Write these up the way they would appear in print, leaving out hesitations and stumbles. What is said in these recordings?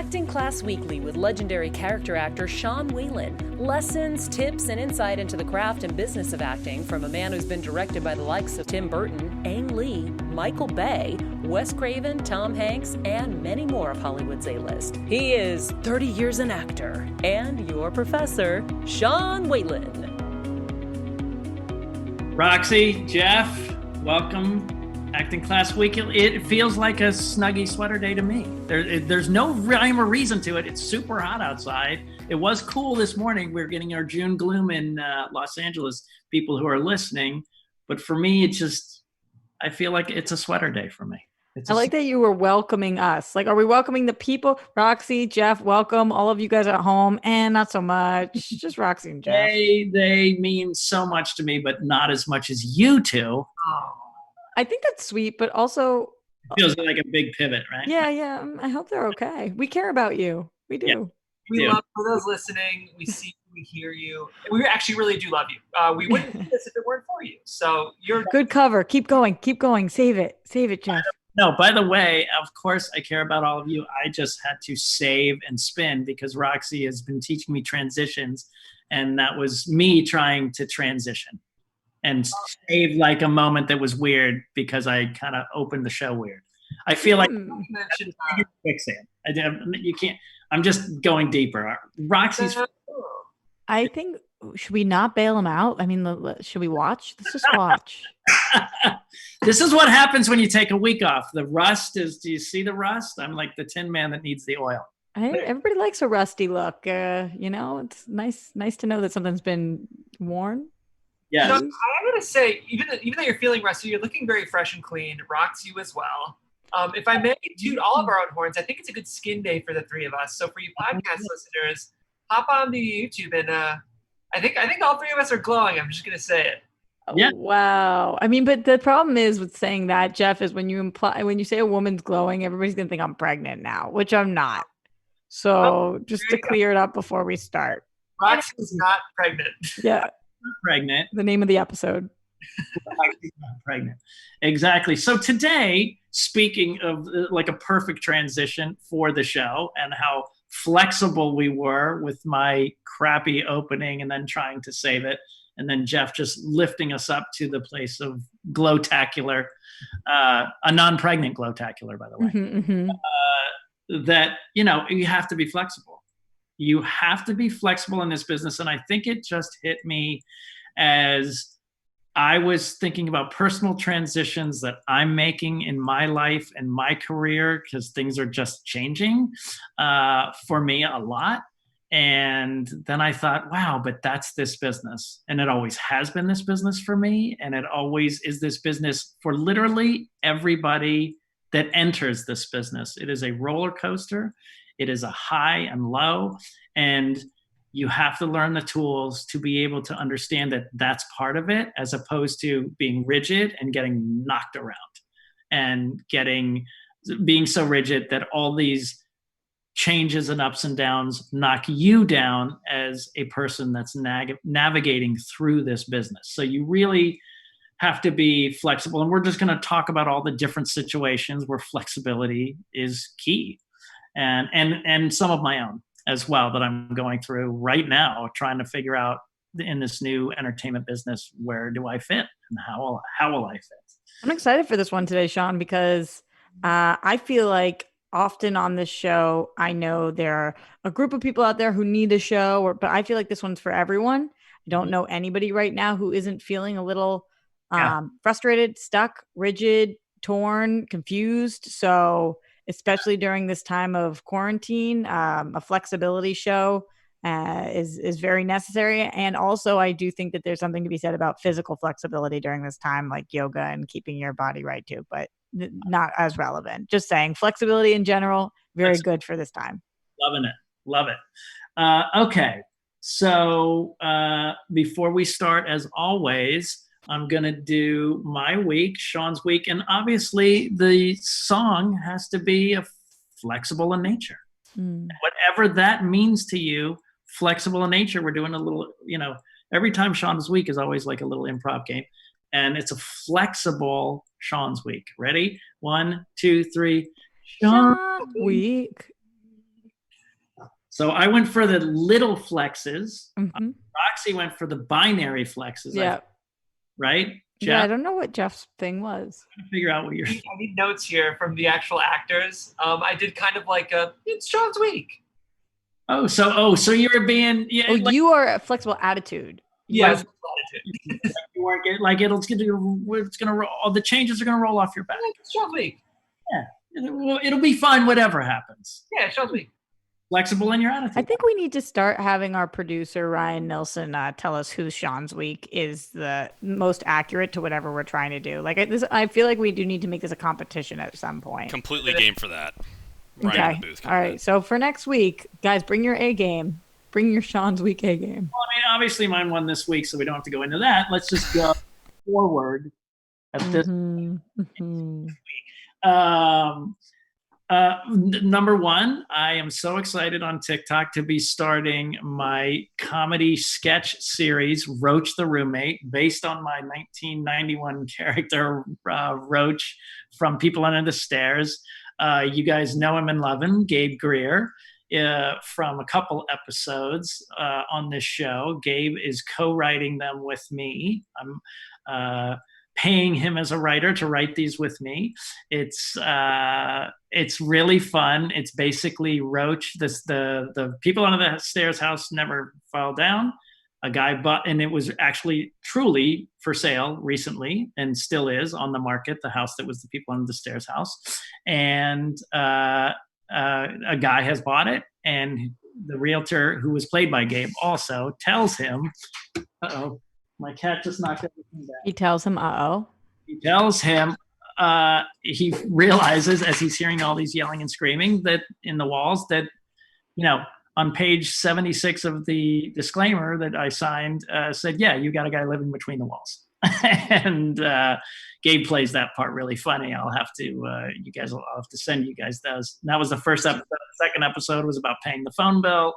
Acting Class Weekly with legendary character actor Sean Whalen. Lessons, tips, and insight into the craft and business of acting from a man who's been directed by the likes of Tim Burton, Ang Lee, Michael Bay, Wes Craven, Tom Hanks, and many more of Hollywood's A-list. He is 30 years an actor and your professor, Sean Whalen. Roxy, Jeff, welcome. Acting Class Week. It feels like a Snuggie sweater day to me. There's no rhyme or reason to it. It's super hot outside. It was cool this morning. We're getting our June gloom in Los Angeles, people who are listening. But for me, I feel like it's a sweater day for me. I like that you were welcoming us. Like, are we welcoming the people? Roxy, Jeff, welcome. All of you guys at home, and not so much. Just Roxy and Jeff. They mean so much to me, but not as much as you two. Oh. I think that's sweet, but also it feels like a big pivot, right? Yeah. I hope they're okay. We care about you. We do. Yeah, we love for those listening. We see you, we hear you. We actually really do love you. We wouldn't do this if it weren't for you. So you're good cover. Keep going. Save it, Jeff. No, by the way, of course I care about all of you. I just had to save and spin because Roxy has been teaching me transitions, and that was me trying to transition. And save like a moment that was weird because I kind of opened the show weird. I feel like quicksand. You can't. I'm just going deeper. Roxy's. I think should we not bail him out? I mean, should we watch? Let's just watch. This is what happens when you take a week off. The rust is. Do you see the rust? I'm like the Tin Man that needs the oil. Everybody likes a rusty look. It's nice to know that something's been worn. Yeah, I'm gonna say, even though you're feeling rusty, you're looking very fresh and clean. Rocks you as well. If I may toot all of our own horns, I think it's a good skin day for the three of us. So for you podcast listeners, hop on the YouTube and I think all three of us are glowing. I'm just gonna say it. Yeah. Wow. I mean, but the problem is with saying that, Jeff, is when you say a woman's glowing, everybody's gonna think I'm pregnant now, which I'm not. So just to clear it up before we start. Roxy's not pregnant. Yeah. Pregnant. The name of the episode. Pregnant. Exactly. So today, speaking of like a perfect transition for the show and how flexible we were with my crappy opening and then trying to save it, and then Jeff just lifting us up to the place of glowtacular, a non-pregnant glowtacular, by the way. That you have to be flexible. You have to be flexible in this business. And I think it just hit me as I was thinking about personal transitions that I'm making in my life and my career, because things are just changing for me a lot. And then I thought, wow, but that's this business. And it always has been this business for me. And it always is this business for literally everybody that enters this business. It is a roller coaster. It is a high and low, and you have to learn the tools to be able to understand that that's part of it, as opposed to being rigid and getting knocked around and being so rigid that all these changes and ups and downs knock you down as a person that's navigating through this business. So you really have to be flexible, and we're just going to talk about all the different situations where flexibility is key. And some of my own as well that I'm going through right now, trying to figure out in this new entertainment business, where do I fit and how will I fit? I'm excited for this one today, Sean, because I feel like often on this show, I know there are a group of people out there who need a show, but I feel like this one's for everyone. I don't know anybody right now who isn't feeling a little frustrated, stuck, rigid, torn, confused. So especially during this time of quarantine, a flexibility show is very necessary. And also, I do think that there's something to be said about physical flexibility during this time, like yoga and keeping your body right too, but not as relevant. Just saying, flexibility in general, very good for this time. Loving it. Love it. Okay. So before we start, as always, I'm going to do my week, Sean's week. And obviously the song has to be flexible in nature. Whatever that means to you, flexible in nature. We're doing a little, every time Sean's week is always like a little improv game. And it's a flexible Sean's week. Ready? 1, 2, 3. Sean week. So I went for the little flexes. Mm-hmm. Roxy went for the binary flexes. Yeah. Right? Jeff? Yeah, I don't know what Jeff's thing was. I'm trying to figure out what you're. I need notes here from the actual actors. I did kind of like it's Sean's week. So you were being You are a flexible attitude. Yes. You weren't getting like it's gonna roll. All the changes are gonna roll off your back. It's Sean's week. Yeah, it'll be fine. Whatever happens. Yeah, Sean's week. Flexible in your attitude. I think we need to start having our producer Ryan Nilsson tell us who Sean's week is the most accurate to whatever we're trying to do. Like I feel like we do need to make this a competition at some point. Completely game for that. Ryan Okay. in the booth. All right. So for next week, guys, bring your A game. Bring your Sean's week A game. Well, I mean, obviously mine won this week, so we don't have to go into that. Let's just go forward at this week. Number one, I am so excited on TikTok to be starting my comedy sketch series, Roach the Roommate, based on my 1991 character, Roach from People Under the Stairs. You guys know him and love him, Gabe Greer, from a couple episodes on this show. Gabe is co-writing them with me. I'm paying him as a writer to write these with me. It's really fun. It's basically Roach. The People Under the Stairs house never fell down. A guy bought, and it was actually truly for sale recently, and still is on the market. The house that was the People Under the Stairs house, and a guy has bought it, and the realtor, who was played by Gabe, also tells him, "Uh-oh, my cat just knocked everything down." He tells him, "Uh-oh." He tells him, he realizes as he's hearing all these yelling and screaming that in the walls that, on page 76 of the disclaimer that I signed said, yeah, you got a guy living between the walls. And Gabe plays that part really funny. I'll have to send you guys those. And that was the first episode. The second episode was about paying the phone bill.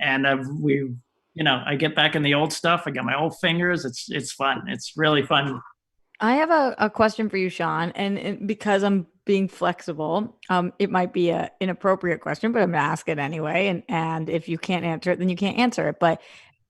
And I get back in the old stuff. I got my old fingers. It's fun. It's really fun. I have a question for you, Sean, and because I'm being flexible, it might be an inappropriate question, but I'm gonna ask it anyway. And if you can't answer it, then you can't answer it. But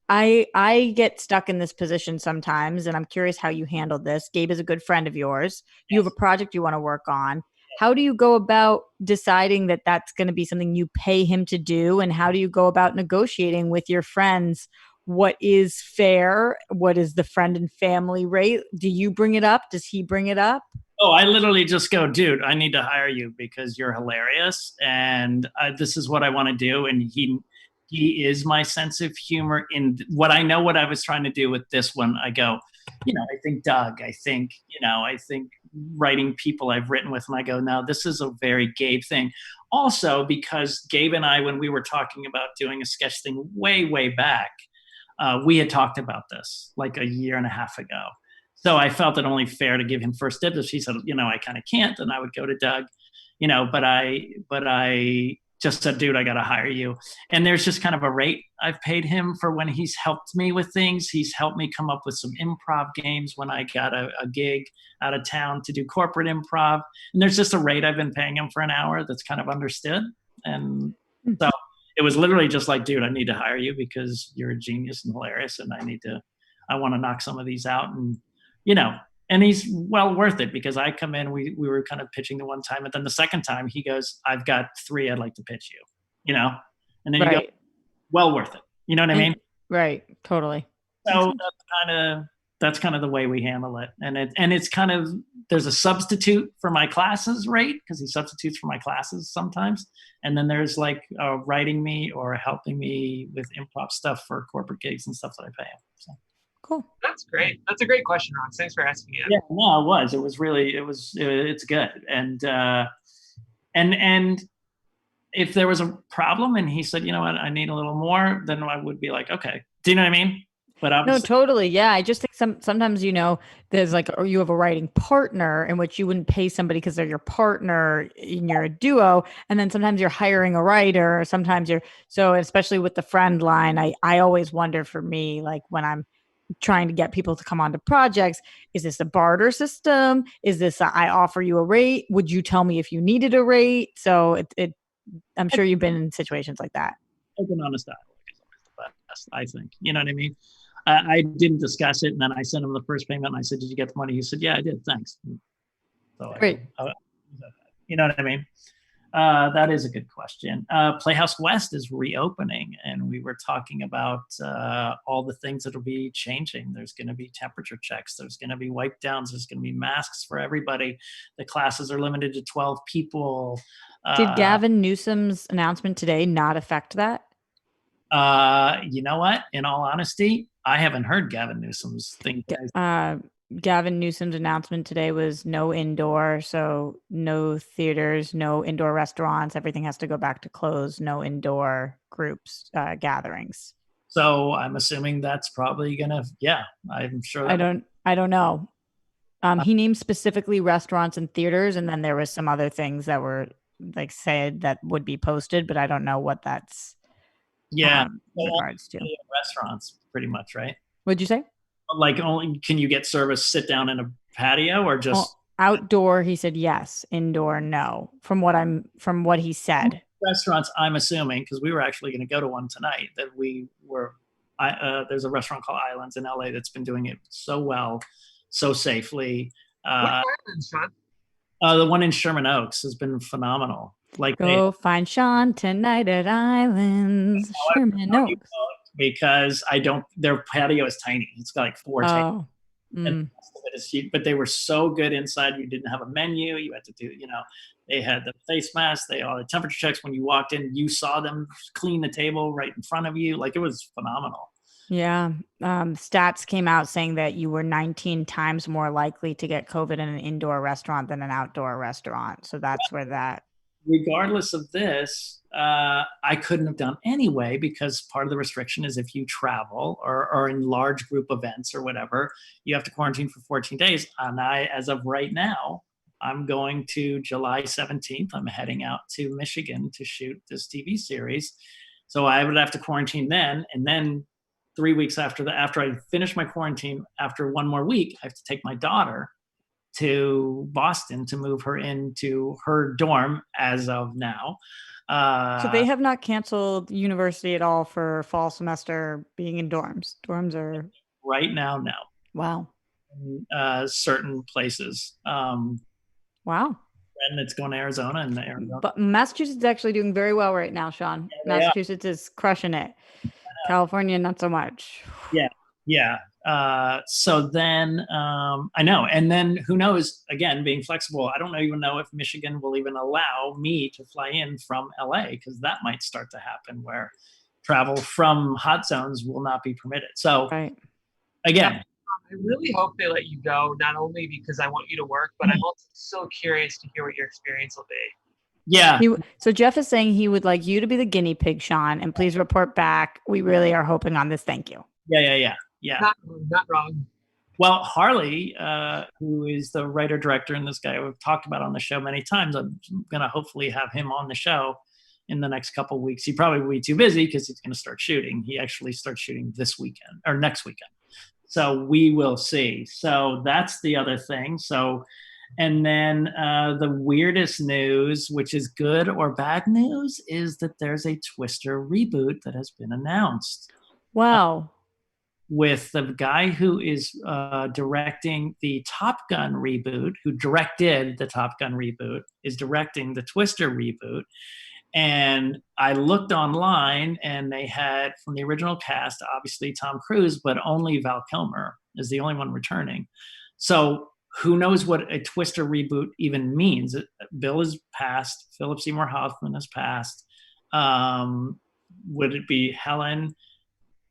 I get stuck in this position sometimes, and I'm curious how you handled this. Gabe is a good friend of yours. You have a project you want to work on. How do you go about deciding that that's going to be something you pay him to do? And how do you go about negotiating with your friends? What is fair? What is the friend and family rate? Do you bring it up? Does he bring it up? Oh, I literally just go, dude, I need to hire you because you're hilarious. And this is what I want to do. And he is my sense of humor in what I know what I was trying to do with this one. I go, I think Doug, I think writing people I've written with, and I go, no, this is a very Gabe thing. Also, because Gabe and I, when we were talking about doing a sketch thing way, way back, we had talked about this like a year and a half ago. So I felt it only fair to give him first dibs. He said, I kind of can't. And I would go to Doug, but I just said, dude, I got to hire you. And there's just kind of a rate I've paid him for when he's helped me with things. He's helped me come up with some improv games when I got a gig out of town to do corporate improv. And there's just a rate I've been paying him for an hour that's kind of understood. And so it was literally just like, dude, I need to hire you because you're a genius and hilarious. And I want to knock some of these out. And, and he's well worth it because I come in, we were kind of pitching the one time. And then the second time he goes, I've got 3 I'd like to pitch you, and then you go, well worth it. You know what I mean? Right. Totally. So that's kind of the way we handle it. And it's kind of, there's a substitute for my classes rate because he substitutes for my classes sometimes. And then there's like writing me or helping me with improv stuff for corporate gigs and stuff that I pay him. So. Cool. That's great. That's a great question, Rox. Thanks for asking it. Yeah, no, it was. It was really, it's good. And if there was a problem and he said, you know what, I need a little more, then I would be like, okay. Do you know what I mean? But no, totally. Yeah. I just think sometimes, there's like, or you have a writing partner in which you wouldn't pay somebody because they're your partner and you're a duo. And then sometimes you're hiring a writer, or sometimes so especially with the friend line, I always wonder for me, like when I'm trying to get people to come onto projects, is this a barter system? Is this I offer you a rate? Would you tell me if you needed a rate? So I'm sure you've been in situations like that. open, honest dialogue is always the best, I think. You know what I mean? I didn't discuss it, and then I sent him the first payment, and I said, "Did you get the money?" He said, "Yeah, I did. Thanks." So Great. you know what I mean? That is a good question. Playhouse West is reopening, and we were talking about all the things that will be changing. There's going to be temperature checks. There's going to be wipe downs. There's going to be masks for everybody. The classes are limited to 12 people. Did Gavin Newsom's announcement today not affect that? You know what? In all honesty, I haven't heard Gavin Newsom's thing. Gavin Newsom's announcement today was no indoor, so no theaters, no indoor restaurants. Everything has to go back to closed. No indoor groups, gatherings. So I'm assuming that's probably gonna. Yeah, I'm sure. I don't know. He named specifically restaurants and theaters, and then there was some other things that were like said that would be posted, but I don't know what that's. Yeah, in regards to restaurants, pretty much, right? What'd you say? Like, only can you get service sit down in a patio or just outdoor? He said yes. Indoor, no. From what he said. Restaurants, I'm assuming, because we were actually going to go to one tonight. That we were. There's a restaurant called Islands in LA that's been doing it so well, so safely. What islands, Sean? The one in Sherman Oaks has been phenomenal. Like, go find Sean tonight at Islands, Sherman Oaks. Because their patio is tiny. It's got like 4 tables. And but they were so good inside. You didn't have a menu. You had to do, they had the face masks. They all the temperature checks. When you walked in, you saw them clean the table right in front of you. Like, it was phenomenal. Yeah. Stats came out saying that you were 19 times more likely to get COVID in an indoor restaurant than an outdoor restaurant. So that's where that. Regardless of this, I couldn't have done anyway, because part of the restriction is if you travel or in large group events or whatever, you have to quarantine for 14 days. And as of right now, I'm going to July 17th. I'm heading out to Michigan to shoot this TV series. So I would have to quarantine then. And then 3 weeks after I finish my quarantine, after one more week, I have to take my daughter to Boston to move her into her dorm as of now. So they have not canceled university at all for fall semester being in dorms. Dorms are right now. No. Wow. Certain places. Wow. And it's going to Arizona and Arizona. But Massachusetts is actually doing very well right now, Sean. Yeah, Massachusetts is crushing it. California, not so much. Yeah. Yeah. So then I know. And then who knows, again, being flexible, I don't even know if Michigan will even allow me to fly in from LA, because that might start to happen where travel from hot zones will not be permitted. So again, I really hope they let you go, not only because I want you to work, but I'm also so curious to hear what your experience will be. Yeah. So Jeff is saying he would like you to be the guinea pig, Sean, and please report back. We really are hoping on this. Thank you. Yeah. Not wrong. Well, Harley, who is the writer-director and this guy we've talked about on the show many times, I'm going to hopefully have him on the show in the next couple of weeks. He probably will be too busy because he's going to start shooting. He actually starts shooting this weekend or next weekend. So we will see. So that's the other thing. So, and then the weirdest news, which is good or bad news, is that there's a Twister reboot that has been announced. Wow. With the guy who is directing the Top Gun reboot, who directed the Top Gun reboot, is directing the Twister reboot. And I looked online, and they had, from the original cast, obviously Tom Cruise, but only Val Kilmer is the only one returning. So who knows what a Twister reboot even means? Bill is passed. Philip Seymour Hoffman is passed. Would it be Helen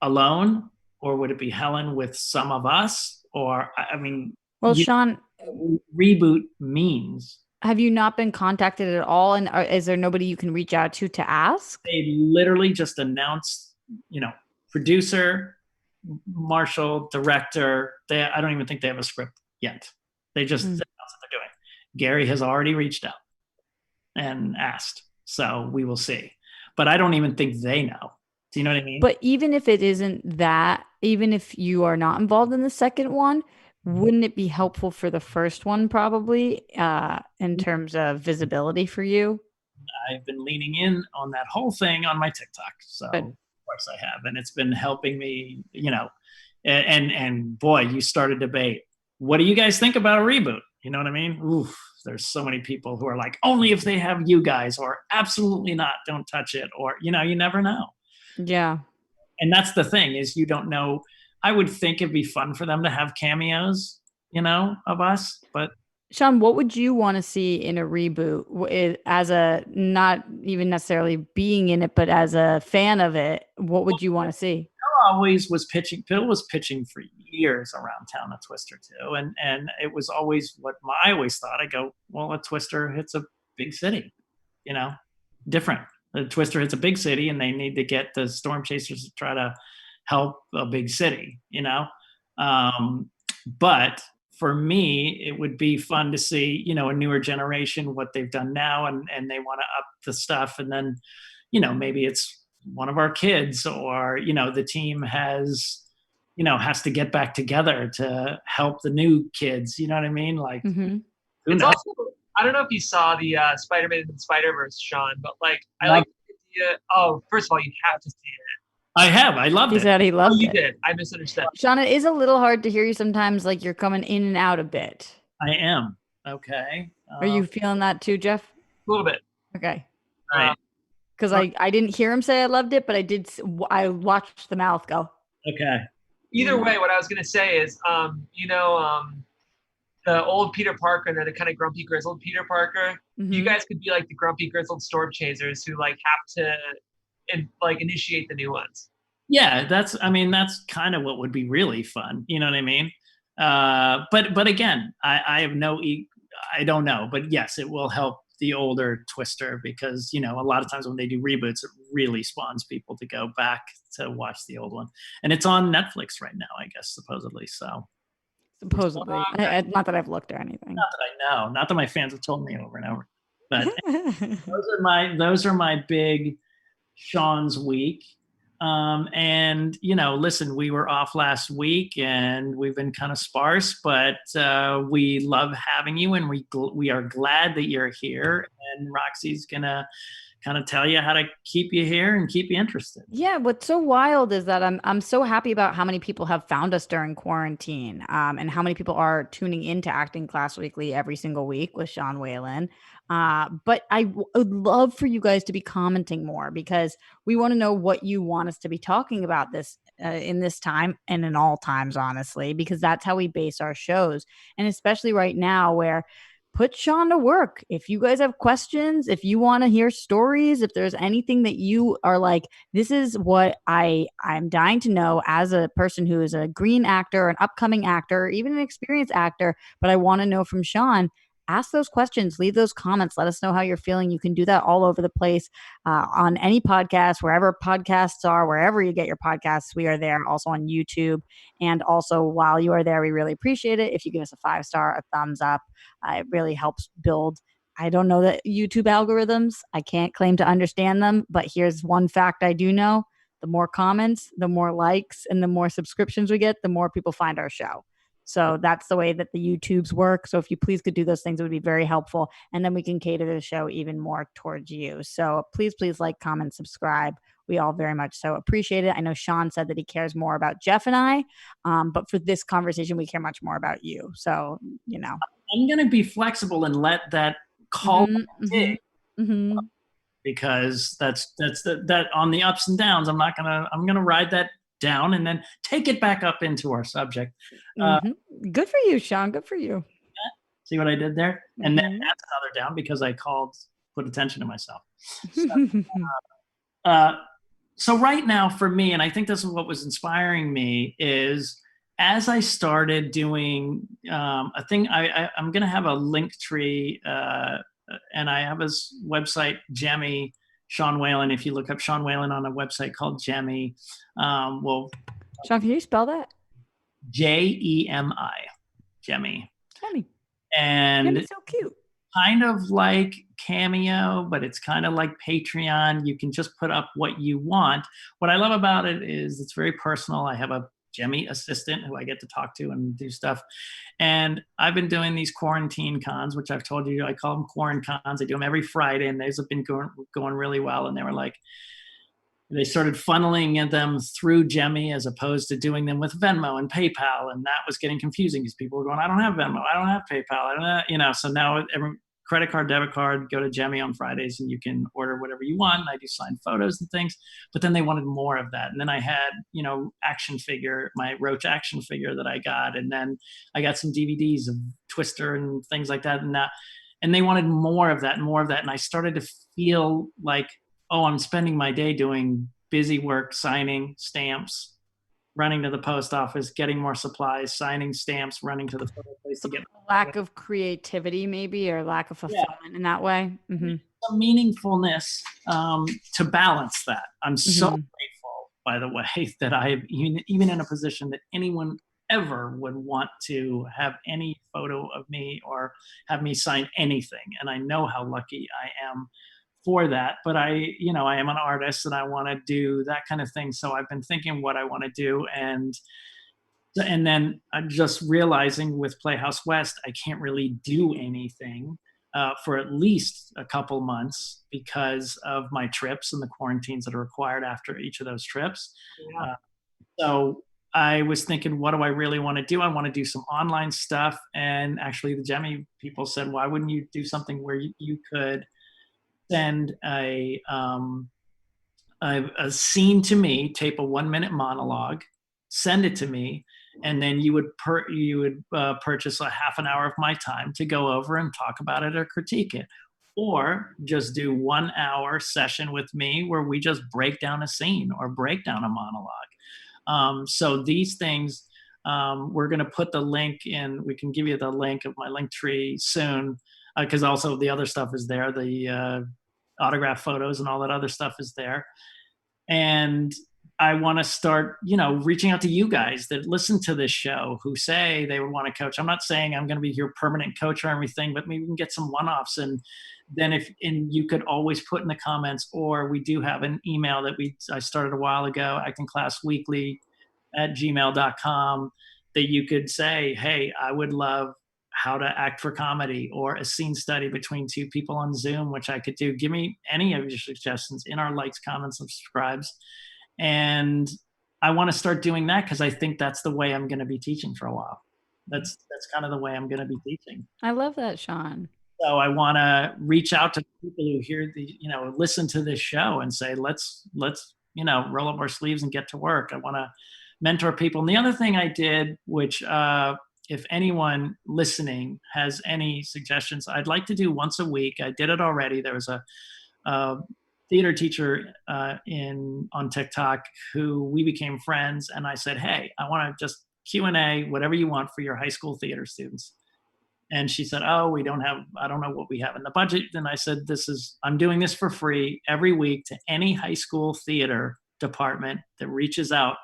alone? Or would it be Helen with some of us? Or, I mean... Well, Sean... Reboot means... Have you not been contacted at all? And is there nobody you can reach out to ask? They literally just announced, producer, Marshall, director. I don't even think they have a script yet. They just announced what they're doing. Gary has already reached out and asked. So we will see. But I don't even think they know. Do you know what I mean? But even if it isn't that, even if you are not involved in the second one, wouldn't it be helpful for the first one probably in terms of visibility for you? I've been leaning in on that whole thing on my TikTok. So Good. of course I have, and it's been helping me, and boy, you start a debate. What do you guys think about a reboot? You know what I mean? Oof, there's so many people who are like, only if they have you guys, or absolutely not, don't touch it, or, you never know. Yeah. And that's the thing, is you don't know. I would think it'd be fun for them to have cameos, of us, but Sean, what would you want to see in a reboot as a, not even necessarily being in it, but as a fan of it? What would you want to see? Bill was pitching for years around town, a Twister too. And it was always what I always thought. I go, well, a Twister hits a big city, different. The Twister hits a big city and they need to get the Storm Chasers to try to help a big city, but for me, it would be fun to see, a newer generation, what they've done now, and they want to up the stuff. And then, maybe it's one of our kids, or, the team has to get back together to help the new kids. You know what I mean? Like, who knows? Also, I don't know if you saw the Spider-Man and Spider-Verse, Sean, but I like the idea. Oh, first of all, you have to see it. I have. I loved it. He said he loved it. You did. I misunderstood. Sean, it is a little hard to hear you sometimes, like you're coming in and out a bit. I am. Okay. Are you feeling that too, Jeff? A little bit. Okay. All right. Because I didn't hear him say I loved it, but I watched the mouth go. Okay. Either way, what I was going to say is, the old Peter Parker and then the kind of grumpy, grizzled Peter Parker, you guys could be like the grumpy, grizzled Storm Chasers who have to initiate the new ones. Yeah, that's kind of what would be really fun. You know what I mean? But again, I have I don't know, but yes, it will help the older Twister, because, a lot of times when they do reboots, it really spawns people to go back to watch the old one. And it's on Netflix right now, I guess, supposedly. So supposedly, not that I've looked or anything. Not that I know. Not that my fans have told me over and over. But those are my big Sean's week. And listen, we were off last week and we've been kind of sparse, but we love having you, and we are glad that you're here. And Roxy's gonna kind of tell you how to keep you here and keep you interested. Yeah, what's so wild is that I'm so happy about how many people have found us during quarantine, and how many people are tuning into Acting Class Weekly every single week with Sean Whalen. But I would love for you guys to be commenting more, because we want to know what you want us to be talking about this in this time, and in all times, honestly, because that's how we base our shows. And especially right now, where put Sean to work. If you guys have questions, if you want to hear stories, if there's anything that you are like, this is what I'm dying to know as a person who is a green actor, an upcoming actor, even an experienced actor, but I want to know from Sean, ask those questions, leave those comments, let us know how you're feeling. You can do that all over the place, on any podcast, wherever podcasts are, wherever you get your podcasts, we are there, also on YouTube. And also, while you are there, we really appreciate it if you give us a 5-star, a thumbs up. It really helps build. I don't know the YouTube algorithms. I can't claim to understand them, but here's one fact I do know. The more comments, the more likes, and the more subscriptions we get, the more people find our show. So that's the way that the YouTubes work. So if you please could do those things, it would be very helpful. And then we can cater the show even more towards you. So please like, comment, subscribe. We all very much so appreciate it. I know Sean said that he cares more about Jeff and I, but for this conversation, we care much more about you. So, I'm going to be flexible and let that call because that's that on the ups and downs. I'm going to ride that down and then take it back up into our subject. Good for you, Sean. Good for you. See what I did there? And then that's another down because I put attention to myself. So right now for me, and I think this is what was inspiring me, is as I started doing a thing, I'm going to have a link tree, and I have this website, Jemmy, Sean Whalen. If you look up Sean Whalen on a website called Jemmy, Sean, can you spell that? Jemi, Jemmy. Jemmy. And Jemmy's so cute. Kind of like Cameo, but it's kind of like Patreon. You can just put up what you want. What I love about it is it's very personal. I have a Jemmy assistant who I get to talk to and do stuff. And I've been doing these quarantine cons, which I've told you, I call them quarantine cons. I do them every Friday, and those have been going really well. And they were like, they started funneling them through Jemmy as opposed to doing them with Venmo and PayPal. And that was getting confusing because people were going, I don't have Venmo, I don't have PayPal, I don't have, you know, so now every credit card, debit card, go to Jemmy on Fridays and you can order whatever you want. I do signed photos and things, but then they wanted more of that. And then I had, you know, action figure, my Roach action figure that I got. And then I got some DVDs of Twister and things like that. And they wanted more of that and more of that. And I started to feel like, oh, I'm spending my day doing busy work, signing stamps, running to the post office, getting more supplies, signing stamps, running to the photo place to get lack of creativity, maybe, or lack of fulfillment in that way. Mm-hmm. Some meaningfulness to balance that. I'm so grateful, by the way, that I have even in a position that anyone ever would want to have any photo of me or have me sign anything. And I know how lucky I am for that, but I am an artist and I want to do that kind of thing. So I've been thinking what I want to do, and then I'm just realizing with Playhouse West, I can't really do anything for at least a couple months because of my trips and the quarantines that are required after each of those trips. Yeah. So I was thinking, what do I really want to do? I want to do some online stuff. And actually the Jemmy people said, why wouldn't you do something where you could send a scene to me, tape a 1-minute monologue, send it to me, and then you would purchase a half an hour of my time to go over and talk about it or critique it, or just do 1 hour session with me where we just break down a scene or break down a monologue. So these things, we're going to put the link in. We can give you the link of my link tree soon, because also the other stuff is there. The autograph photos and all that other stuff is there. And I want to start, reaching out to you guys that listen to this show who say they would want to coach. I'm not saying I'm going to be your permanent coach or everything, but maybe we can get some one-offs. And then you could always put in the comments, or we do have an email that I started a while ago, actingclassweekly@gmail.com, that you could say, hey, I would love how to act for comedy or a scene study between two people on Zoom, which I could do. Give me any of your suggestions in our likes, comments, and subscribes. And I want to start doing that because I think that's the way I'm going to be teaching for a while. That's kind of the way I'm going to be teaching. I love that, Sean. So I want to reach out to people who hear listen to this show and say, let's roll up our sleeves and get to work. I want to mentor people. And the other thing I did, which if anyone listening has any suggestions, I'd like to do once a week. I did it already. There was a theater teacher on TikTok who we became friends, and I said, hey, I want to just Q&A, whatever you want for your high school theater students. And she said, oh, I don't know what we have in the budget. And I said, I'm doing this for free every week to any high school theater department that reaches out.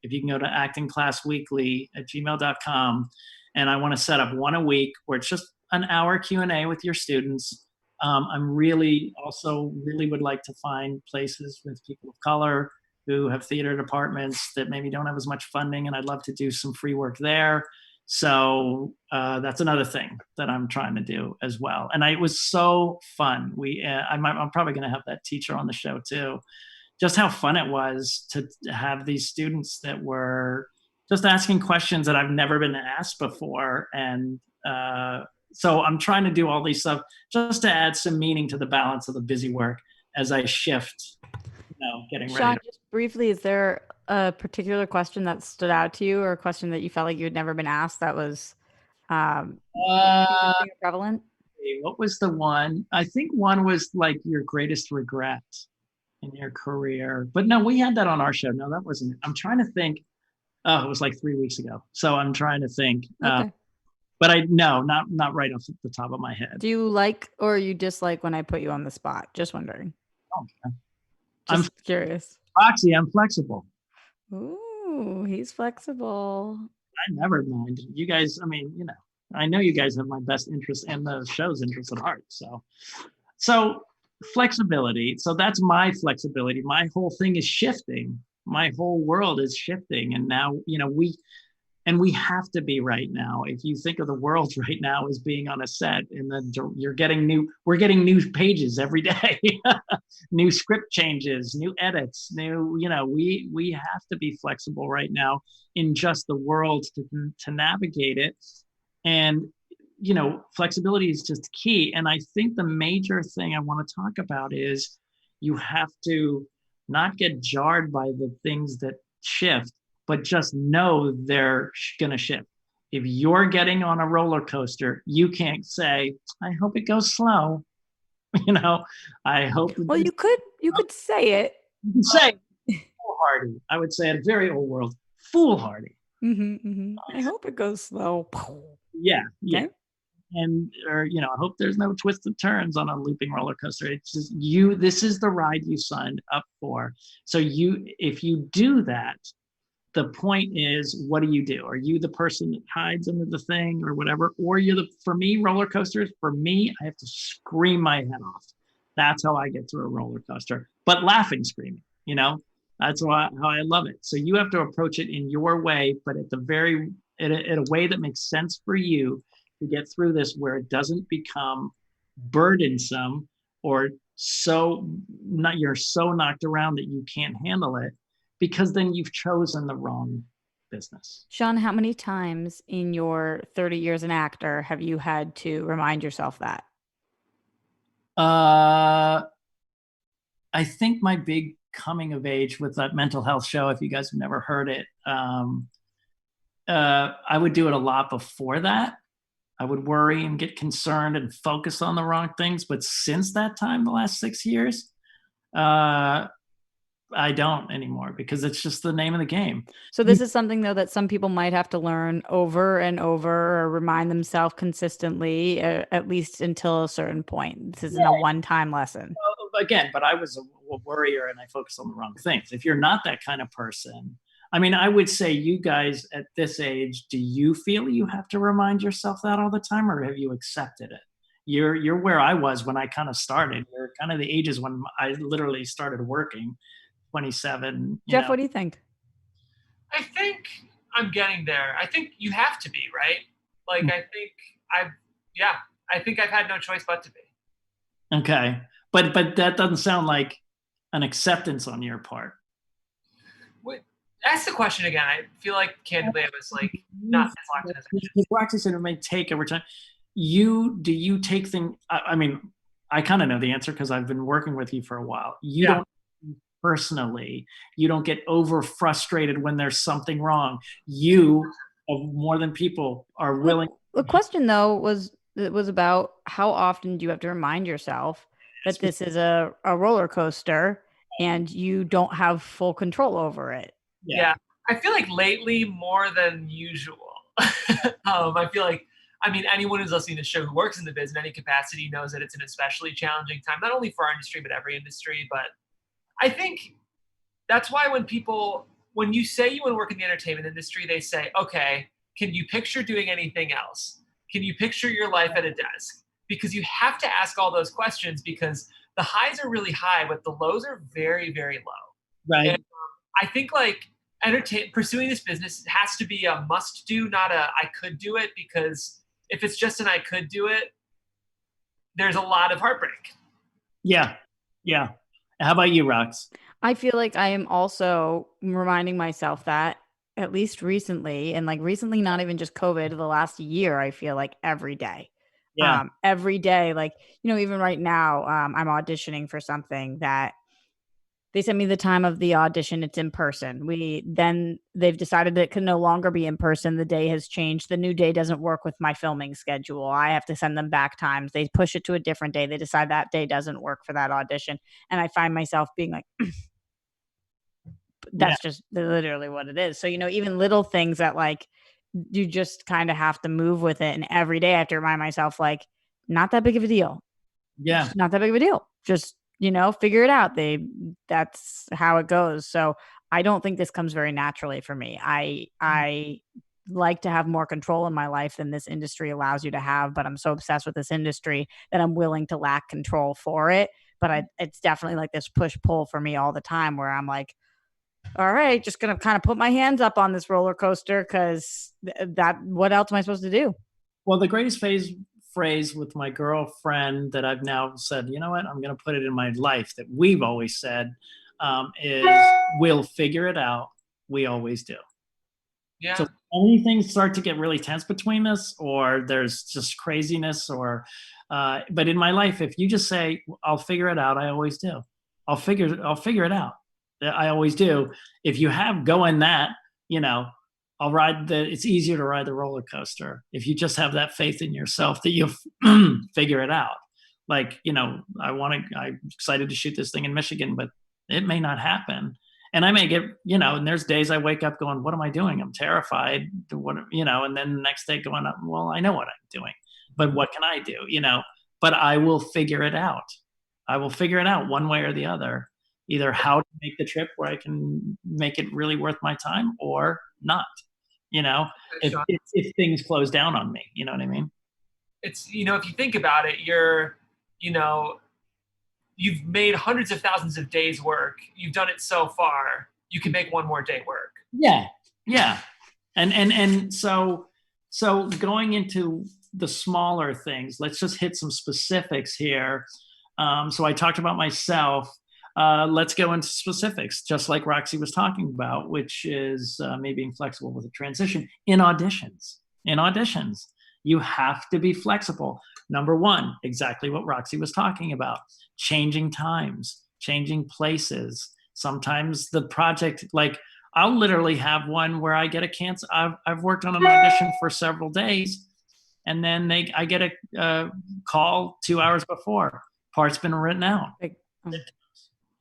If you can go to actingclassweekly@gmail.com, and I want to set up one a week where it's just an hour Q&A with your students. I'm really would like to find places with people of color who have theater departments that maybe don't have as much funding, and I'd love to do some free work there. So that's another thing that I'm trying to do as well. And it was so fun. I'm probably going to have that teacher on the show too. Just how fun it was to have these students that were just asking questions that I've never been asked before. And so I'm trying to do all these stuff just to add some meaning to the balance of the busy work as I shift, getting ready. Sean, just briefly, is there a particular question that stood out to you, or a question that you felt like you had never been asked that was prevalent? What was the one? I think one was like your greatest regret in your career. But no, we had that on our show. No, that wasn't it. I'm trying to think. Oh, it was like 3 weeks ago. So I'm trying to think. Okay. But not right off the top of my head. Do you like or you dislike when I put you on the spot? Just wondering. Okay. I'm curious. Roxy, I'm flexible. Ooh, he's flexible. I never mind. You guys, I know you guys have my best interest and the show's interest at heart. So flexibility. So that's my flexibility. My whole thing is shifting. my whole world is shifting. And now, we have to be right now. If you think of the world right now as being on a set, and then we're getting new pages every day, new script changes, new edits, we have to be flexible right now in just the world to navigate it. And, flexibility is just key. And I think the major thing I want to talk about is you have to not get jarred by the things that shift, but just know they're going to shift. If you're getting on a roller coaster, you can't say, I hope it goes slow. I hope. Well, you could say it. You can say foolhardy. I would say a very old world, foolhardy. I hope it goes slow. Yeah. Okay. And, I hope there's no twists and turns on a looping roller coaster. It's just this is the ride you signed up for. So if you do that, the point is, what do? Are you the person that hides under the thing or whatever? Or for me, roller coasters, I have to scream my head off. That's how I get through a roller coaster, but laughing, screaming, that's how I love it. So you have to approach it in your way, but at a way that makes sense for you to get through this, where it doesn't become burdensome or you're so knocked around that you can't handle it, because then you've chosen the wrong business. Sean, how many times in your 30 years an actor have you had to remind yourself that? I think my big coming of age with that mental health show, if you guys have never heard it, I would do it a lot before that. I would worry and get concerned and focus on the wrong things. But since that time, the last 6 years, I don't anymore, because it's just the name of the game. So this is something, though, that some people might have to learn over and over, or remind themselves consistently, at least until a certain point. This isn't a one-time lesson. Well, again, but I was a worrier and I focused on the wrong things. If you're not that kind of person, I would say, you guys at this age, do you feel you have to remind yourself that all the time, or have you accepted it? You're where I was when I kind of started. You're kind of the ages when I literally started working, 27. Jeff, what do you think? I think I'm getting there. I think you have to be, right? Like, I think I've had no choice but to be. Okay. But that doesn't sound like an acceptance on your part. Ask the question again. I feel like, candidly, I was like not as locked in as I should. Because Roxy said it may take over time. Do you take things? I kind of know the answer because I've been working with you for a while. You don't personally. You don't get over frustrated when there's something wrong. You, more than people, are willing. The question, though, was about how often do you have to remind yourself that this is a roller coaster and you don't have full control over it. Yeah. I feel like lately more than usual. I feel like, anyone who's listening to the show who works in the biz in any capacity knows that it's an especially challenging time, not only for our industry, but every industry. But I think that's why when you say you want to work in the entertainment industry, they say, okay, can you picture doing anything else? Can you picture your life at a desk? Because you have to ask all those questions, because the highs are really high, but the lows are very, very low. Right. And, I think pursuing this business has to be a must do, not a I could do it, because if it's just an I could do it, there's a lot of heartbreak. Yeah. Yeah. How about you, Rox? I feel like I am also reminding myself that, at least recently, and recently, not even just COVID, the last year, I feel like every day. Yeah. Every day, even right now, I'm auditioning for something that they sent me the time of the audition. It's in person. They've decided that it can no longer be in person. The day has changed. The new day doesn't work with my filming schedule. I have to send them back times. They push it to a different day. They decide that day doesn't work for that audition. And I find myself being like, that's just literally what it is. So, even little things that you just kind of have to move with it. And every day I have to remind myself, not that big of a deal. Yeah. It's not that big of a deal. Just, figure it out. That's how it goes. So I don't think this comes very naturally for me. I like to have more control in my life than this industry allows you to have, but I'm so obsessed with this industry that I'm willing to lack control for it. But it's definitely this push pull for me all the time, where I'm like, all right, just gonna kind of put my hands up on this roller coaster because what else am I supposed to do? Well, the greatest phrase with my girlfriend that I've now said, you know what, I'm going to put it in my life that we've always said is, we'll figure it out. We always do. Yeah. So anything start to get really tense between us, or there's just craziness, or but in my life, if you just say, I'll figure it out, I always do. I'll figure it out. I always do. If you have going that, it's easier to ride the roller coaster if you just have that faith in yourself that you'll figure it out. Like, I'm excited to shoot this thing in Michigan, but it may not happen. And I may get, and there's days I wake up going, what am I doing? I'm terrified. And then the next day going, well, I know what I'm doing, but what can I do? But I will figure it out. I will figure it out one way or the other, either how to make the trip where I can make it really worth my time or not, if things close down on me, you know what I mean? It's, if you think about it, you've made hundreds of thousands of days work. You've done it so far. You can make one more day work. Yeah. Yeah. And so going into the smaller things, let's just hit some specifics here. So I talked about myself. Let's go into specifics, just like Roxy was talking about, which is me being flexible with a transition in auditions. In auditions, you have to be flexible. Number one, exactly what Roxy was talking about, changing times, changing places. Sometimes the project, like I'll literally have one where I get a cancel. I've worked on an audition for several days, and then I get a call 2 hours before. Part's been written out.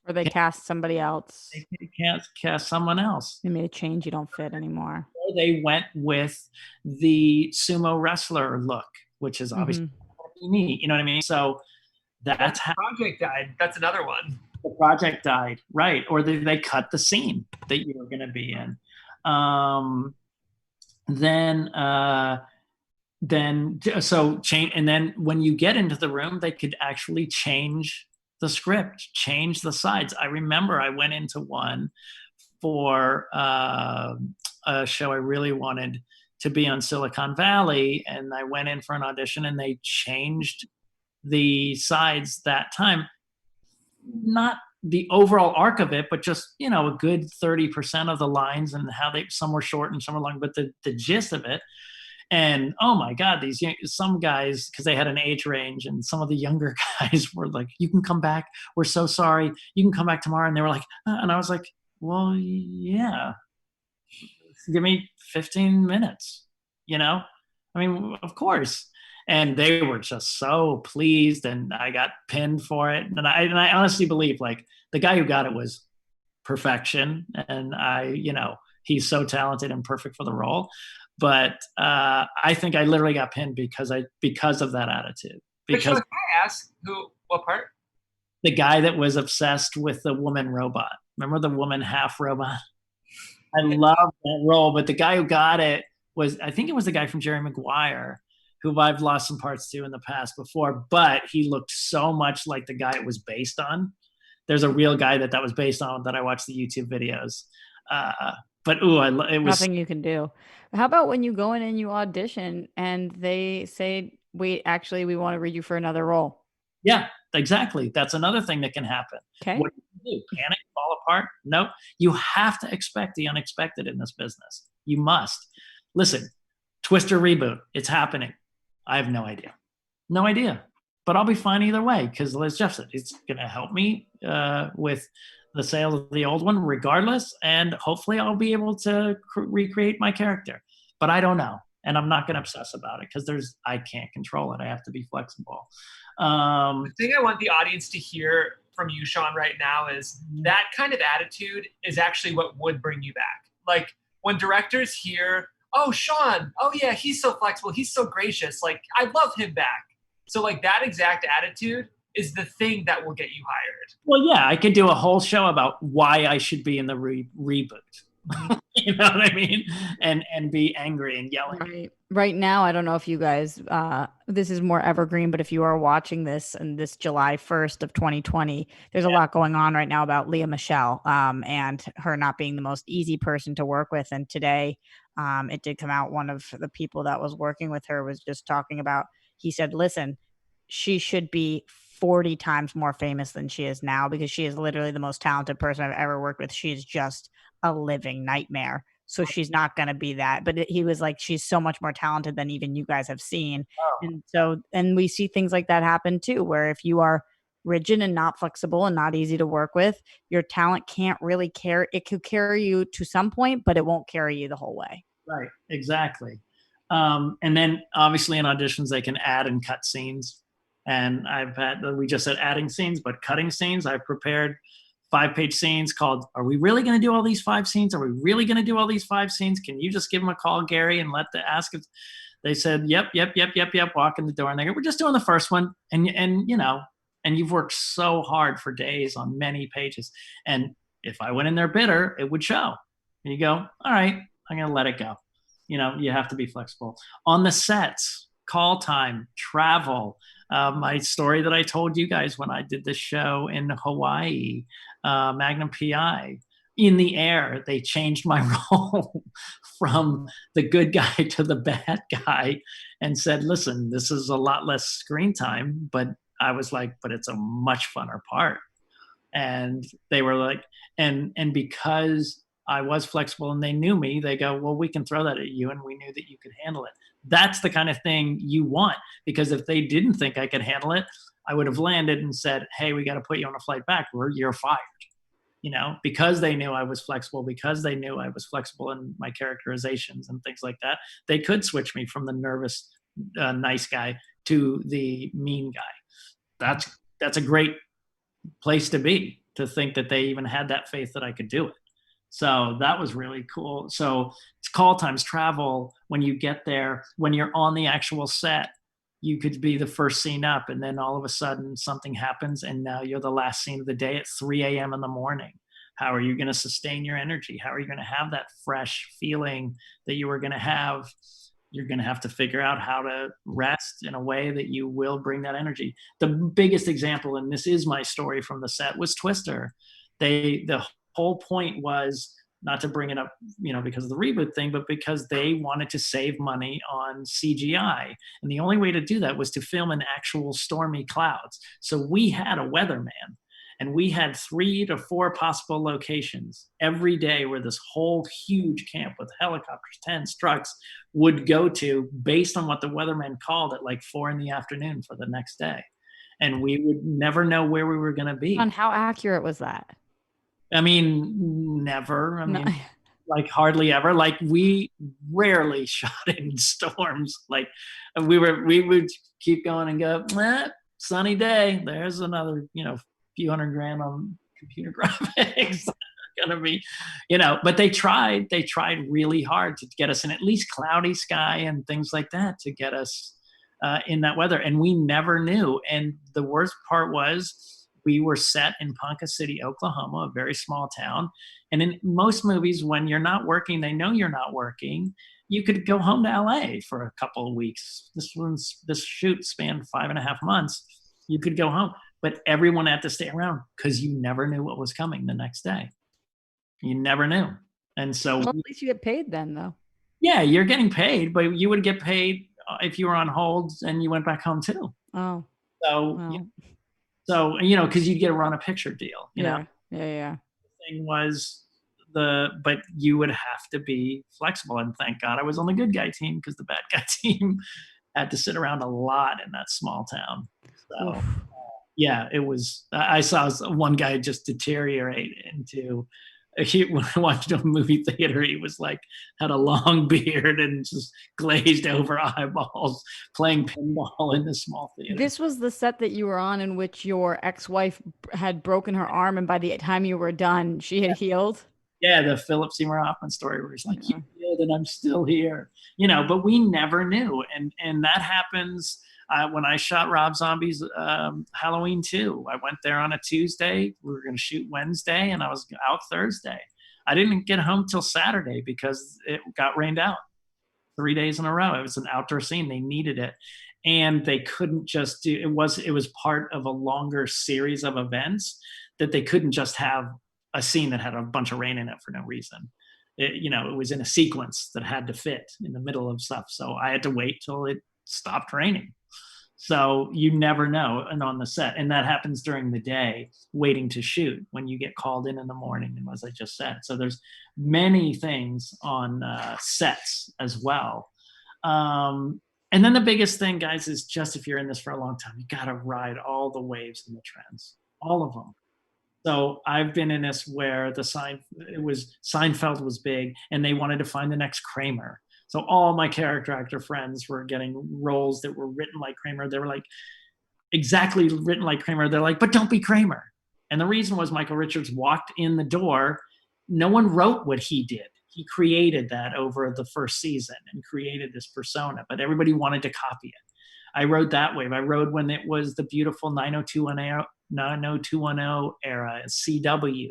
Or they cast somebody else. They can't cast someone else. They made a change. You don't fit anymore. Or they went with the sumo wrestler look, which is obviously me. You know what I mean? So that's how the project died. That's another one. The project died, right? Or they cut the scene that you were going to be in. So change, and then when you get into the room, they could actually change the script, change the sides. I remember I went into one for a show I really wanted to be on Silicon Valley, and I went in for an audition, and they changed the sides that time. Not the overall arc of it, but just, a good 30% of the lines, and how some were short and some were long, but the gist of it. And oh my God, some guys, because they had an age range, and some of the younger guys were like, you can come back. We're so sorry. You can come back tomorrow. And they were like, and I was like, well, yeah, give me 15 minutes, I mean, of course. And they were just so pleased, and I got pinned for it. And I honestly believe, like, the guy who got it was perfection. And he's so talented and perfect for the role. But I think I literally got pinned because of that attitude. Because can I ask what part? The guy that was obsessed with the woman robot. Remember the woman half robot? I love that role. But the guy who got it I think it was the guy from Jerry Maguire, who I've lost some parts to in the past before. But he looked so much like the guy it was based on. There's a real guy that was based on that I watched the YouTube videos. But it was nothing you can do. How about when you go in and you audition and they say, wait, actually, we want to read you for another role? Yeah, exactly. That's another thing that can happen. Okay. What do you do? Panic, fall apart? No, you have to expect the unexpected in this business. You must. Listen, Twister reboot, it's happening. I have no idea. No idea. But I'll be fine either way, because as Jeff said, it's going to help me with the sale of the old one regardless, and hopefully I'll be able to recreate my character. But I don't know, and I'm not going to obsess about it, because I can't control it. I have to be flexible. The thing I want the audience to hear from you, Sean, right now is that kind of attitude is actually what would bring you back. Like, when directors hear, oh, Sean, oh yeah, he's so flexible, he's so gracious, like, I love him back. So like that exact attitude is the thing that will get you hired. Well, yeah, I could do a whole show about why I should be in the reboot. You know what I mean? And be angry and yelling. Right. right now, I don't know if you guys, this is more evergreen, but if you are watching this and this July 1st of 2020, there's a lot going on right now about Leah Michelle, and her not being the most easy person to work with. And today, it did come out. One of the people that was working with her was just talking about, he said, listen, she should be 40 times more famous than she is now because she is literally the most talented person I've ever worked with. She is just a living nightmare. So she's not going to be that. But he was like, she's so much more talented than even you guys have seen. And so, and we see things like that happen too, where if you are rigid and not flexible and not easy to work with, your talent can't really carry. It could carry you to some point, but it won't carry you the whole way. Right, exactly. And then obviously in auditions, they can add and cut scenes. And we just said adding scenes, but cutting scenes. I've prepared 5-page scenes called, are we really going to do all these 5 scenes? Are we really going to do all these 5 scenes? Can you just give them a call, Gary, and ask if they said, yep, walk in the door. And they go, we're just doing the first one. And you've worked so hard for days on many pages. And if I went in there bitter, it would show. And you go, all right, I'm going to let it go. You have to be flexible. On the sets, call time, travel. My story that I told you guys when I did this show in Hawaii, Magnum PI, in the air, they changed my role from the good guy to the bad guy and said, listen, this is a lot less screen time. But I was like, but it's a much funner part. And they were like, and because I was flexible and they knew me, they go, well, we can throw that at you. And we knew that you could handle it. That's the kind of thing you want, because if they didn't think I could handle it, I would have landed and said, hey, we got to put you on a flight back, or you're fired. Because they knew I was flexible, because they knew I was flexible in my characterizations and things like that, they could switch me from the nervous, nice guy to the mean guy. That's a great place to be, to think that they even had that faith that I could do it. So that was really cool. So it's call times, travel. When you get there, when you're on the actual set, you could be the first scene up, and then all of a sudden something happens and now you're the last scene of the day at 3 a.m. in the morning. How are you going to sustain your energy? How are you going to have that fresh feeling that you were going to have? You're going to have to figure out how to rest in a way that you will bring that energy. The biggest example, and this is my story from the set, was Twister. The whole point was not to bring it up, because of the reboot thing, but because they wanted to save money on CGI. And the only way to do that was to film in actual stormy clouds. So we had a weatherman, and we had 3 to 4 possible locations every day where this whole huge camp with helicopters, tents, trucks would go to, based on what the weatherman called at like 4 p.m. for the next day. And we would never know where we were going to be. And how accurate was that? I mean, never. Like hardly ever. Like we rarely shot in storms. Like we would keep going and go, sunny day. There's another, few $100,000 on computer graphics. Gonna be, but they tried really hard to get us in at least cloudy sky and things like that to get us in that weather. And we never knew. And the worst part was, we were set in Ponca City, Oklahoma, a very small town. And in most movies, when you're not working, they know you're not working. You could go home to LA for a couple of weeks. This shoot spanned 5.5 months. You could go home, but everyone had to stay around because you never knew what was coming the next day. You never knew. And so well, at least you get paid then, though. Yeah, you're getting paid, but you would get paid if you were on hold and you went back home too. Oh. So, well. So, because you'd get a run a picture deal, Yeah. The thing was but you would have to be flexible. And thank God I was on the good guy team, because the bad guy team had to sit around a lot in that small town. So, it was, I saw one guy just deteriorate into, when I watched a movie theater, he was like, had a long beard and just glazed over eyeballs playing pinball in the small theater. This was the set that you were on in which your ex-wife had broken her arm, and by the time you were done, she had healed. Yeah, the Philip Seymour Hoffman story where he's like, you healed and I'm still here. But we never knew. And that happens when I shot Rob Zombie's Halloween 2. I went there on a Tuesday. We were going to shoot Wednesday, and I was out Thursday. I didn't get home till Saturday because it got rained out. 3 days in a row. It was an outdoor scene. They needed it. And they couldn't just do it was part of a longer series of events that they couldn't just have a scene that had a bunch of rain in it for no reason. It was in a sequence that had to fit in the middle of stuff. So I had to wait till it stopped raining. So you never know, and on the set, and that happens during the day, waiting to shoot when you get called in the morning, and as I just said. So there's many things on sets as well. And then the biggest thing, guys, is just if you're in this for a long time, you got to ride all the waves and the trends, all of them. So I've been in this where Seinfeld was big, and they wanted to find the next Kramer. So all my character actor friends were getting roles that were written like Kramer. They were like exactly written like Kramer. They're like, but don't be Kramer. And the reason was Michael Richards walked in the door. No one wrote what he did. He created that over the first season and created this persona, but everybody wanted to copy it. I rode that wave. I rode when it was the beautiful 90210 era at CW,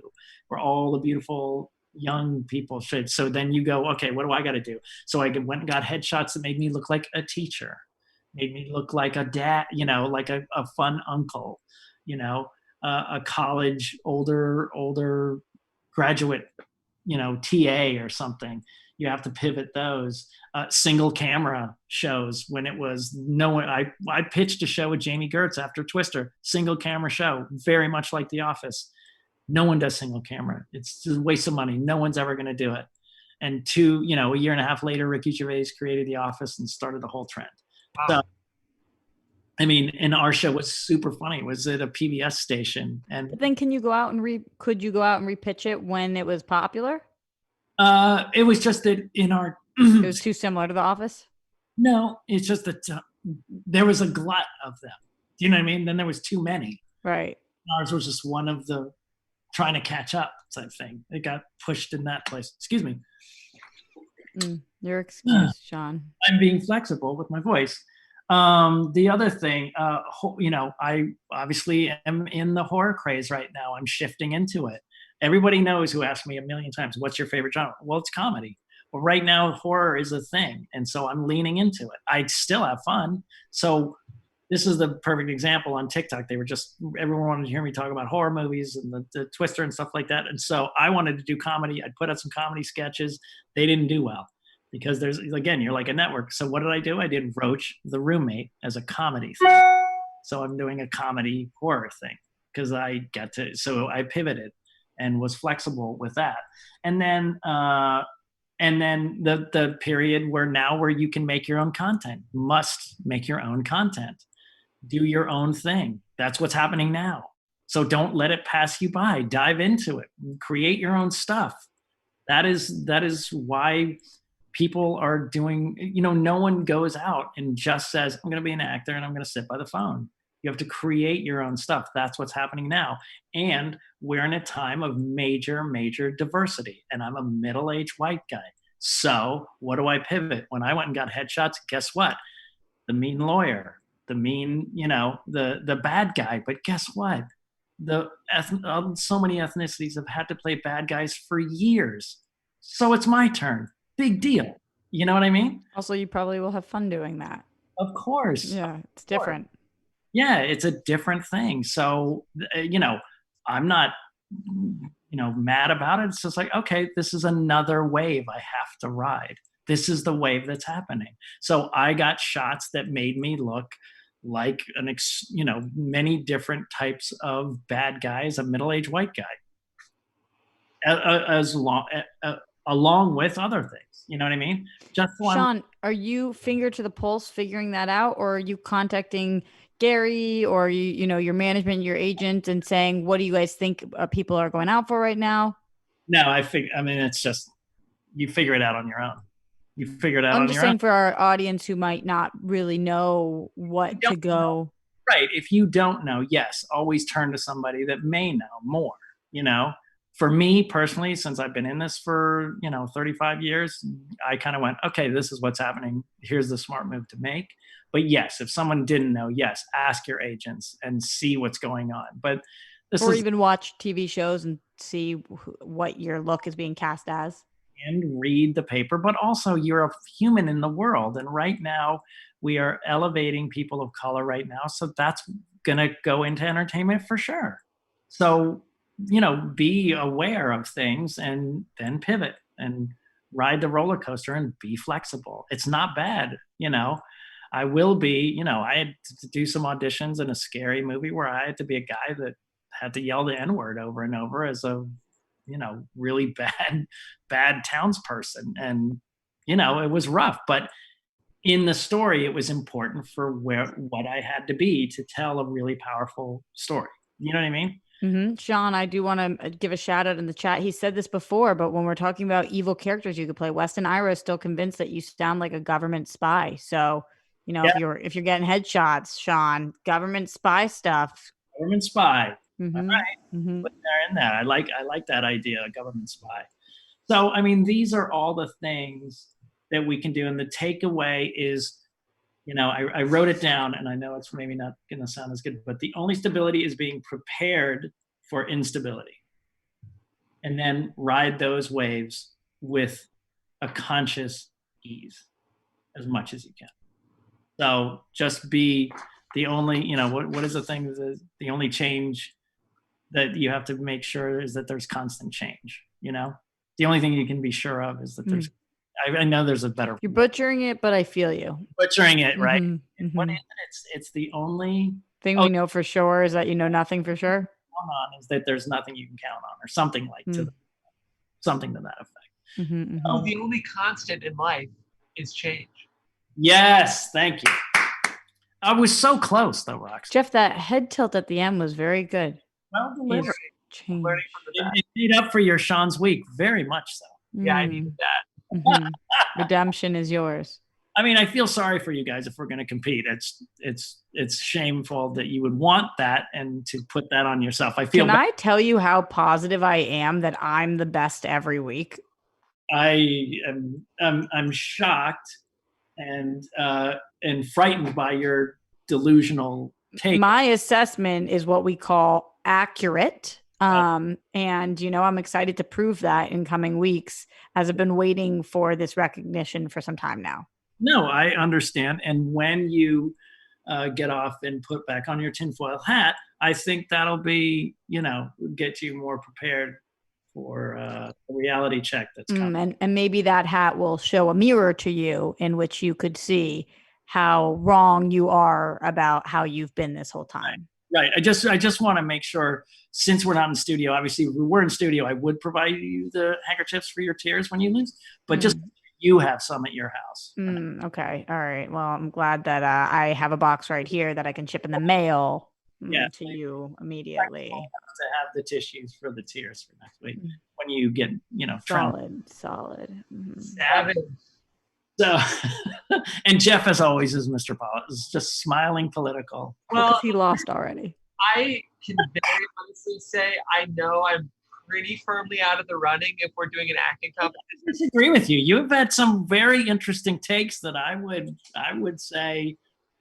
where all the beautiful young people should. So then you go, okay, what do I got to do? So I went and got headshots that made me look like a teacher, made me look like a dad, like a fun uncle, a college older graduate, TA or something. You have to pivot those. Single camera shows when it was no one. I pitched a show with Jamie Gertz after Twister, single camera show, very much like The Office. No one does single camera. It's just a waste of money. No one's ever going to do it. And a year and a half later, Ricky Gervais created The Office and started the whole trend. Wow. So, and our show was super funny. It was at a PBS station. And but then could you go out and repitch it when it was popular? It was just that in our... it was too similar to The Office? No, it's just that there was a glut of them. Do you know what I mean? Then there was too many. Right. Ours was just one of the trying to catch up type thing. It got pushed in that place. Excuse me. Your excuse, Sean. I'm being flexible with my voice. The other thing, I obviously am in the horror craze right now. I'm shifting into it. Everybody knows who asked me a million times, what's your favorite genre? Well, it's comedy. Well, right now, horror is a thing. And so I'm leaning into it. I still have fun. So this is the perfect example on TikTok. Everyone wanted to hear me talk about horror movies and the Twister and stuff like that. And so I wanted to do comedy. I put out some comedy sketches. They didn't do well because you're like a network. So what did I do? I did Roach, the Roommate, as a comedy thing. So I'm doing a comedy horror thing because so I pivoted and was flexible with that. And then the period where you can make your own content. You must make your own content. Do your own thing. That's what's happening now. So don't let it pass you by. Dive into it. Create your own stuff. That is why people are doing, no one goes out and just says, I'm going to be an actor and I'm going to sit by the phone. You have to create your own stuff. That's what's happening now. And we're in a time of major, major diversity. And I'm a middle-aged white guy. So what do I pivot? When I went and got headshots, guess what? The mean lawyer, the mean, the bad guy. But guess what? So many ethnicities have had to play bad guys for years. So it's my turn. Big deal. You know what I mean? Also, you probably will have fun doing that. Of course. Yeah, it's different. Yeah, it's a different thing. So, I'm not, mad about it. It's just like, okay, this is another wave I have to ride. This is the wave that's happening. So I got shots that made me look like many different types of bad guys, a middle-aged white guy, along with other things. You know what I mean? Sean, are you finger to the pulse figuring that out, or are you contacting Gary or your management, your agent, and saying, what do you guys think people are going out for right now? No, it's just, you figure it out on your own. You figure it out on your own. I'm just saying for our audience who might not really know what to go. Right. If you don't know, yes, always turn to somebody that may know more, For me personally, since I've been in this for, 35 years, I kind of went, okay, this is what's happening. Here's the smart move to make. But yes, if someone didn't know, yes, ask your agents and see what's going on. But even watch TV shows and see what your look is being cast as. and read the paper, but also you're a human in the world. And right now we are elevating people of color right now. So that's going to go into entertainment for sure. So, be aware of things and then pivot and ride the roller coaster and be flexible. It's not bad. I will be, I had to do some auditions in a scary movie where I had to be a guy that had to yell the N-word over and over as a, really bad townsperson. And, it was rough, but in the story, it was important for what I had to be to tell a really powerful story. You know what I mean? Mm-hmm. Sean, I do want to give a shout out in the chat. He said this before, but when we're talking about evil characters you could play, Weston Ira is still convinced that you sound like a government spy. So, if you're getting headshots, Sean, government spy stuff. Government spy. Mm-hmm. All right. Mm-hmm. Put there in that. I like that idea, government spy. So, these are all the things that we can do. And the takeaway is, I wrote it down, and I know it's maybe not going to sound as good, but the only stability is being prepared for instability. And then ride those waves with a conscious ease as much as you can. So just be the only, what is the thing? The only change that you have to make sure is that there's constant change, The only thing you can be sure of is that there's, I know there's a better. You're butchering it, but I feel you. Butchering it, right? Mm-hmm. What is it? It's the only thing we know for sure is that you know nothing for sure. On is that there's nothing you can count on, or something like something to that effect. Mm-hmm, mm-hmm. Oh, the only constant in life is change. Yes, thank you. I was so close, though, Rox. Jeff, that head tilt at the end was very good. Well delivered. Change. It made up for your Sean's week, very much so. Yeah, I needed that. Mm-hmm. Redemption is yours. I feel sorry for you guys if we're going to compete. It's shameful that you would want that and to put that on yourself. Can I tell you how positive I am that I'm the best every week? I'm shocked and frightened by your delusional take. My assessment is what we call accurate. And, I'm excited to prove that in coming weeks, as I've been waiting for this recognition for some time now. No, I understand. And when you get off and put back on your tinfoil hat, I think that'll be, get you more prepared for a reality check that's coming. And maybe that hat will show a mirror to you in which you could see how wrong you are about how you've been this whole time. Right. I just want to make sure, since we're not in studio, obviously if we were in studio, I would provide you the handkerchiefs for your tears when you lose, but just you have some at your house. Okay. All right. Well, I'm glad that I have a box right here that I can ship in the mail to you immediately. To have the tissues for the tears for next week when you get, solid. Mm-hmm. Savage. So, and Jeff, as always, is Mr. Is just smiling political. Well, he lost already. I can very honestly say I know I'm pretty firmly out of the running if we're doing an acting competition. I disagree with you. You've had some very interesting takes that I would say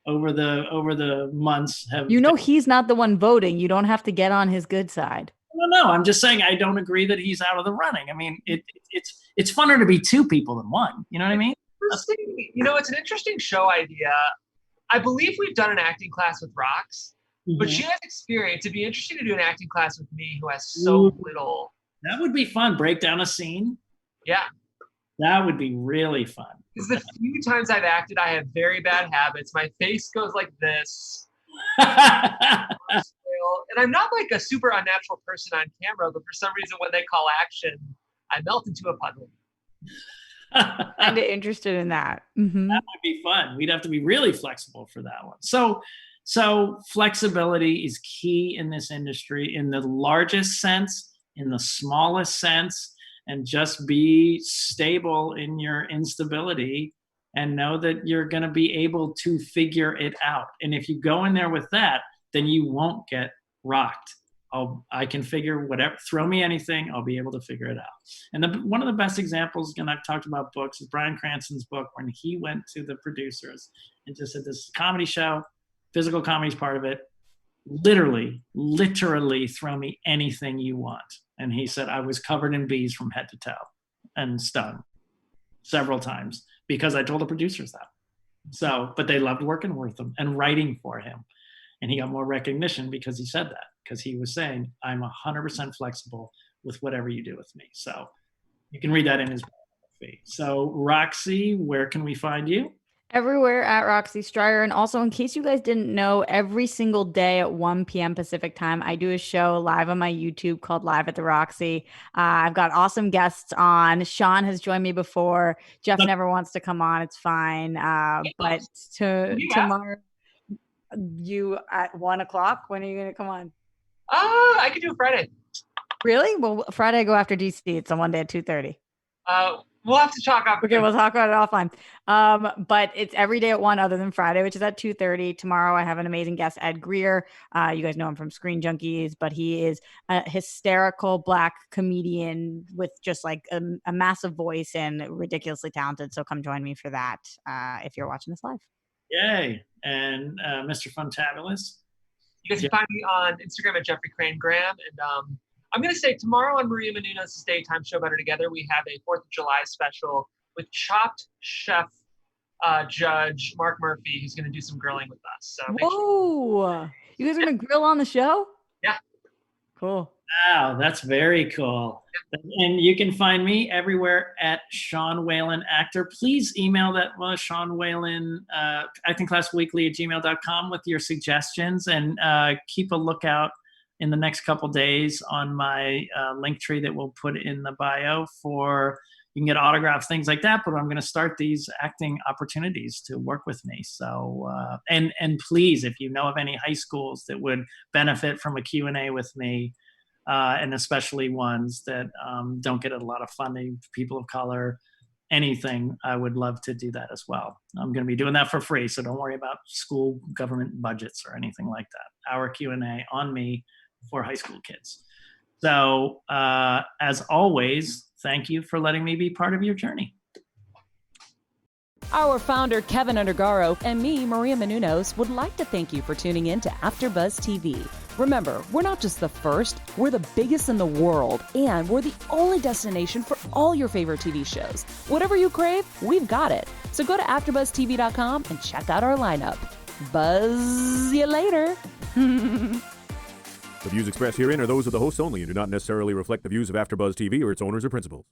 over the months have. He's not the one voting. You don't have to get on his good side. No, I'm just saying I don't agree that he's out of the running. It's funner to be two people than one. You know what I mean? It's an interesting show idea. I believe we've done an acting class with Rox, but she has experience. It'd be interesting to do an acting class with me, who has so little. That would be fun. Break down a scene. Yeah. That would be really fun. Because the few times I've acted, I have very bad habits. My face goes like this. And I'm not like a super unnatural person on camera, but for some reason when they call action, I melt into a puddle. Kind of interested in that. Mm-hmm. That would be fun. We'd have to be really flexible for that one. So flexibility is key in this industry, in the largest sense, in the smallest sense, and just be stable in your instability and know that you're going to be able to figure it out. And if you go in there with that, then you won't get rocked. I can figure whatever, throw me anything, I'll be able to figure it out. And one of the best examples, and I've talked about books, is Bryan Cranston's book when he went to the producers and just said, this is a comedy show, physical comedy is part of it. Literally throw me anything you want. And he said, I was covered in bees from head to toe. and stung several times because I told the producers that. So, but they loved working with him and writing for him. And he got more recognition because he said that, because he was saying, I'm 100% flexible with whatever you do with me. So you can read that in his biography. So Roxy, where can we find you? Everywhere at Roxy Striar. And also, in case you guys didn't know, every single day at 1 p.m. Pacific time, I do a show live on my YouTube called Live at the Roxy. I've got awesome guests on. Sean has joined me before. Jeff never wants to come on. It's fine. But tomorrow, you at 1 o'clock, when are you going to come on? I could do Friday. Really? Well, Friday I go after DC. It's on one day at 2:30. We'll have to talk up. Okay, we'll talk about it offline. But it's every day at 1 other than Friday, which is at 2:30. Tomorrow I have an amazing guest, Ed Greer. You guys know him from Screen Junkies, but he is a hysterical Black comedian with just like a massive voice and ridiculously talented. So come join me for that if you're watching this live. Yay. And Mr. Funtabulous? You guys can find me on Instagram at Jeffrey Crane Graham. And I'm going to say tomorrow on Maria Menounos' Daytime Show Better Together, we have a 4th of July special with Chopped Chef Judge Mark Murphy, who's going to do some grilling with us. So Whoa! You guys are going to grill on the show? Yeah. Cool. Wow, that's very cool. And you can find me everywhere at Sean Whalen Actor. Please email that Sean Whalen actingclassweekly@gmail.com with your suggestions, and keep a lookout in the next couple days on my link tree that we'll put in the bio for, you can get autographs, things like that. But I'm going to start these acting opportunities to work with me. So, and please, if you know of any high schools that would benefit from a Q&A with me, and especially ones that don't get a lot of funding, people of color, anything, I would love to do that as well. I'm going to be doing that for free. So don't worry about school government budgets or anything like that. Our Q&A on me for high school kids. So as always, thank you for letting me be part of your journey. Our founder, Keven Undergaro, and me, Maria Menounos, would like to thank you for tuning in to AfterBuzz TV. Remember, we're not just the first, we're the biggest in the world, and we're the only destination for all your favorite TV shows. Whatever you crave, we've got it. So go to AfterBuzzTV.com and check out our lineup. Buzz you later. The views expressed herein are those of the hosts only and do not necessarily reflect the views of AfterBuzz TV or its owners or principals.